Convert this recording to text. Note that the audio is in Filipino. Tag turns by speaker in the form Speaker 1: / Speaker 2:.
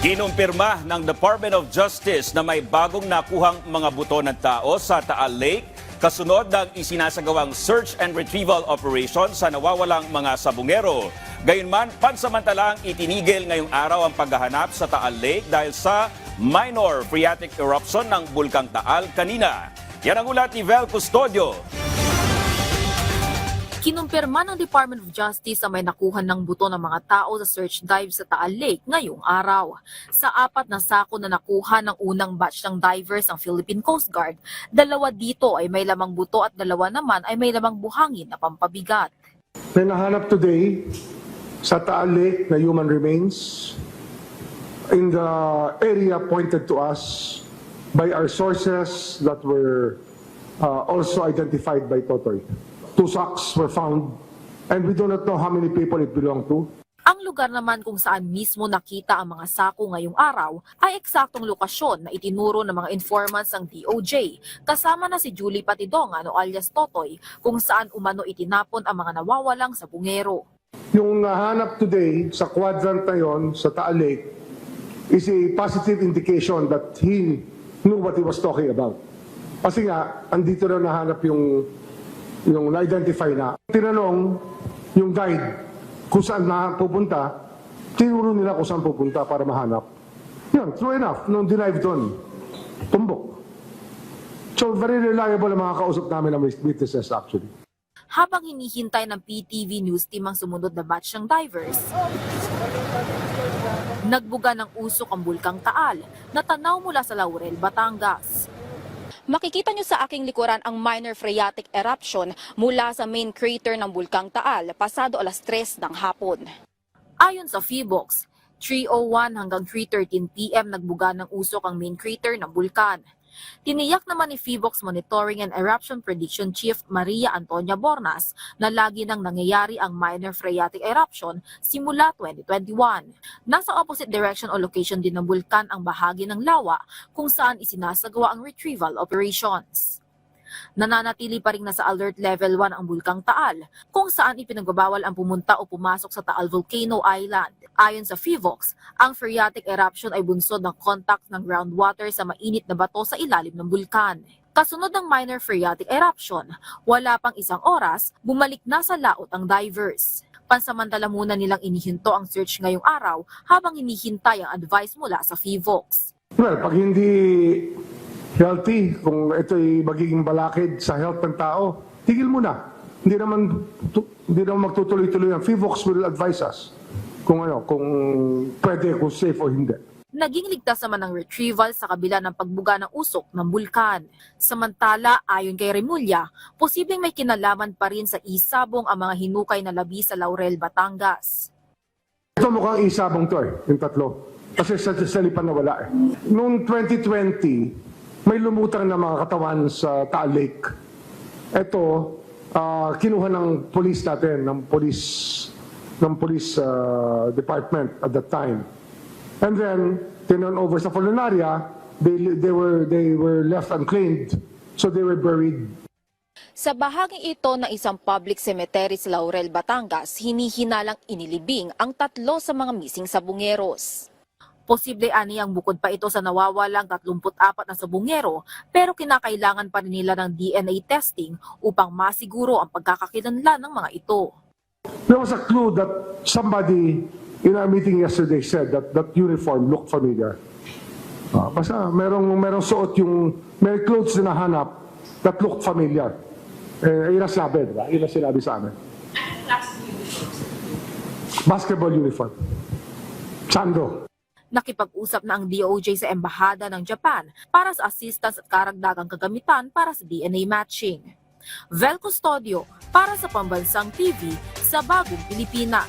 Speaker 1: Kinumpirma ng Department of Justice na may bagong nakuhang mga buto ng tao sa Taal Lake kasunod ng isinasagawang search and retrieval operation sa nawawalang mga sabungero. Gayunman, pansamantalang itinigil ngayong araw ang paghahanap sa Taal Lake dahil sa minor phreatic eruption ng Bulkang Taal kanina. Yan ang ulat ni Vel Custodio.
Speaker 2: Kinumpirma ng Department of Justice na may nakuha ng buto ng mga tao sa search dive sa Taal Lake ngayong araw. Sa 4 na sako na nakuha ng unang batch ng divers ng Philippine Coast Guard, 2 dito ay may lamang buto at 2 naman ay may lamang buhangin na pampabigat.
Speaker 3: May nahanap today sa Taal Lake na human remains in the area pointed to us by our sources that were also identified by Totoy. 2 sacks were found and we do not know how many people it belonged to.
Speaker 2: Ang lugar naman kung saan mismo nakita ang mga sako ngayong araw ay eksaktong lokasyon na itinuro ng mga informants ng DOJ, kasama na si Julie Patidongan o alias Totoy, kung saan umano itinapon ang mga nawawalang sabungero.
Speaker 3: Yung nahanap today sa quadrant na yon sa Taal Lake is a positive indication that he knew what he was talking about. Kasi nga, andito na nahanap yung na-identify na. Tinanong yung guide kung saan na pupunta, tinuro nila kung saan pupunta para mahanap. Yun, true enough, nung dinive doon, tumbok. So very reliable ang mga kausap namin na witnesses actually.
Speaker 2: Habang hinihintay ng PTV News Team ang sumunod na batch ng divers, nagbuga ng usok ang Bulkang Taal na tanaw mula sa Laurel, Batangas.
Speaker 4: Makikita nyo sa aking likuran ang minor phreatic eruption mula sa main crater ng Bulkang Taal pasado 3:00 ng hapon.
Speaker 2: Ayon sa PHIVOLCS, 3:01 hanggang 3:13 PM nagbuga ng usok ang main crater ng bulkan. Tiniyak naman ni PHIVOLCS Monitoring and Eruption Prediction Chief Maria Antonia Bornas na lagi nang nangyayari ang minor phreatic eruption simula 2021. Nasa opposite direction o location din ng bulkan ang bahagi ng lawa kung saan isinasagawa ang retrieval operations. Nananatili pa rin nasa alert level 1 ang Bulkang Taal, kung saan ipinagbabawal ang pumunta o pumasok sa Taal Volcano Island. Ayon sa PHIVOLCS, ang phreatic eruption ay bunsod ng contact ng groundwater sa mainit na bato sa ilalim ng bulkan. Kasunod ng minor phreatic eruption, wala pang 1 oras, bumalik na sa laot ang divers. Pansamantala muna nilang inihinto ang search ngayong araw habang hinihintay ang advice mula sa PHIVOLCS.
Speaker 3: Well, pag hindi healthy, kung ito'y magiging balakid sa health ng tao, tigil muna. Hindi naman magtutuloy-tuloy ang PHIVOLCS will advise us kung pwede, kung safe o hindi.
Speaker 2: Naging ligtas naman ang retrieval sa kabila ng pagbuga ng usok ng bulkan. Samantala, ayon kay Remulla, posibleng may kinalaman pa rin sa isabong ang mga hinukay na labi sa Laurel, Batangas.
Speaker 3: Ito mukhang isabong to yung 3. Kasi sa lipan na wala eh. Noong 2020, may lumutang na mga katawan sa Taal Lake. Ito, kinuha ng police natin, ng police department at that time. And then, tinurn over sa Fulanaria, they were left unclaimed, so they were buried.
Speaker 4: Sa bahaging ito ng isang public cemetery sa Laurel, Batangas, hinihinalang inilibing ang 3 sa mga missing sabungeros.
Speaker 2: Posible aniyang bukod pa ito sa nawawalang 34 na sabungero, pero kinakailangan pa rin nila ng DNA testing upang masiguro ang pagkakakilanlan ng mga ito.
Speaker 3: There was a clue that somebody in our meeting yesterday said that uniform looked familiar. Basta merong suot may clothes na nahanap that looked familiar. Yun ang sabi, diba? Yun ang sinabi sa amin.
Speaker 5: Anong klase uniform?
Speaker 3: Basketball uniform. Sando.
Speaker 2: Nakipag-usap na ang DOJ sa Embahada ng Japan para sa assistance at karagdagang kagamitan para sa DNA matching. Vel Custodio para sa Pambansang TV sa Bagong Pilipinas.